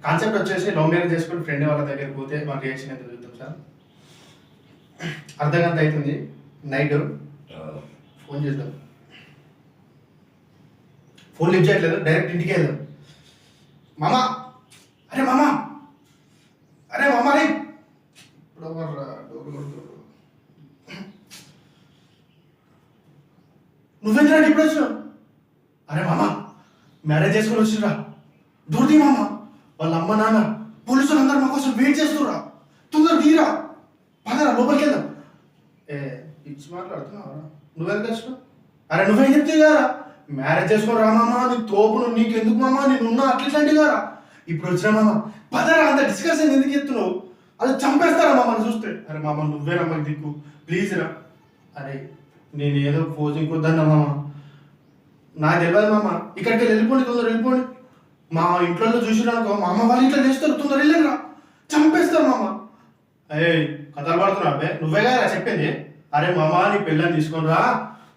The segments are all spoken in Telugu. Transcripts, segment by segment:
కాన్సెప్ట్ వచ్చేసి లవ్ మ్యారేజ్ చేసుకుని ఫ్రెండ్ వాళ్ళ దగ్గరికి పోతే మన రియాక్షన్ ఎంత చూద్దాం సార్. అర్ధగంట అవుతుంది నైట్, ఫోన్ చేద్దాం. ఫోన్ లిఫ్ట్ చేయట్లేదు, డైరెక్ట్ ఇంటికి వెళ్దాం. మామా, అరే మామా, అరే మామా రే, ఇప్పుడు డోర్ కొడుతు, నువ్వెందుకు ఇప్పుడు వచ్చినావు? అరే మామా, మ్యారేజ్ చేసుకుని వచ్చిరా, దూరది మామ, వాళ్ళ అమ్మ నాన్న పోలీసులు అందరూ మా కోసం వెయిట్ చేస్తురా, తొందర తీరా, పదరా లోపలికి వెళ్దాం. పిచ్చి మాట్లాడుతున్నావు, నువ్వెందుకు వచ్చినావు? అరే నువ్వేం చెప్తే కదా, మ్యారేజ్ చేసుకుని రా మామ, నీ తోపును నీకెందుకు మామ, నేనున్నా అట్లాంటి కదా, ఇప్పుడు వచ్చినా మామ, పదరా, అంత డిస్కషన్ ఎందుకు చెప్తున్నావు? అది చంపేస్తారా మామని చూస్తే. అరే మామ నువ్వే మాకు దిక్కు, ప్లీజ్ రా. అరే నేను ఏదో పోజింగ్ వద్దన్నా మామ, నాకు తెలియదు మామ, ఇక్కడికి వెళ్ళిపోండి, తొందర వెళ్ళిపోండి. మా ఇంట్లో చూసినాకో మా అమ్మ వాళ్ళ ఇంట్లో చేస్తారు, తొందర వెళ్ళరా, చంపేస్తారు మామ. అయ్యే కథలు పడుతున్నా అబ్బే, నువ్వే కదా చెప్పింది. అరే మామ నీ పెళ్ళని తీసుకొని రా,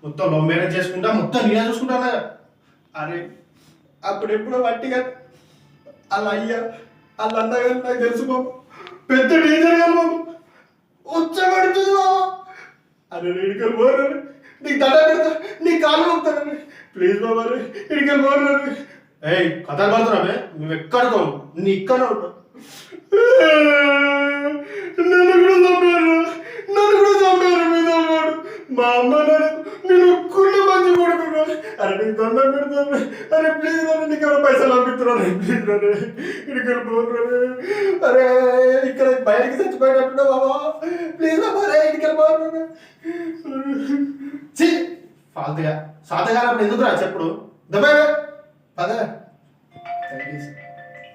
మొత్తం లవ్ మ్యారేజ్ చేసుకుంటా, మొత్తం నేనే చూసుకుంటానా. అరే అప్పుడెప్పుడో వట్టిగా అలా అయ్యా వాళ్ళ అన్నగా నాకు తెలుసు బాబు, పెద్ద డేంజర్ కదా బాబు, వచ్చబడుతుంది బాబు. అరే ఇడికలు పోరు, నీకు దండ పెడతా, నీ కాళ్ళు నొప్పుతానని, ప్లీజ్ బాబా రే ఇడికలు పోరు. ఏయ్ కథలు పడుతున్నావే, నువ్వు ఎక్కడికో, నీ ఇక్కడ ఉంటావు. నన్ను కూడా చంపారు, నన్ను కూడా చంపారు మీ తమ్ముడు, మా అమ్మ నేను ఒక్కడే మంచి కొడుకున్నా. అరే నీకు దండం పెడతాను, అరే ప్లీజ్ రా, నీకు ఎవరు పైసలు పంపిస్తున్నాను, ప్లీజ్ రే ఇక్కడ పోరు. అరే ఇక్కడ బయటికి చచ్చిపోయినట్టున్నా బాబా, ప్లీజ్ బాబా రే ఇక్కడ పోరు. చి ఫాల్తుగా సాతగా ఎందుకు రా చెప్పుడు దబ్బా పద.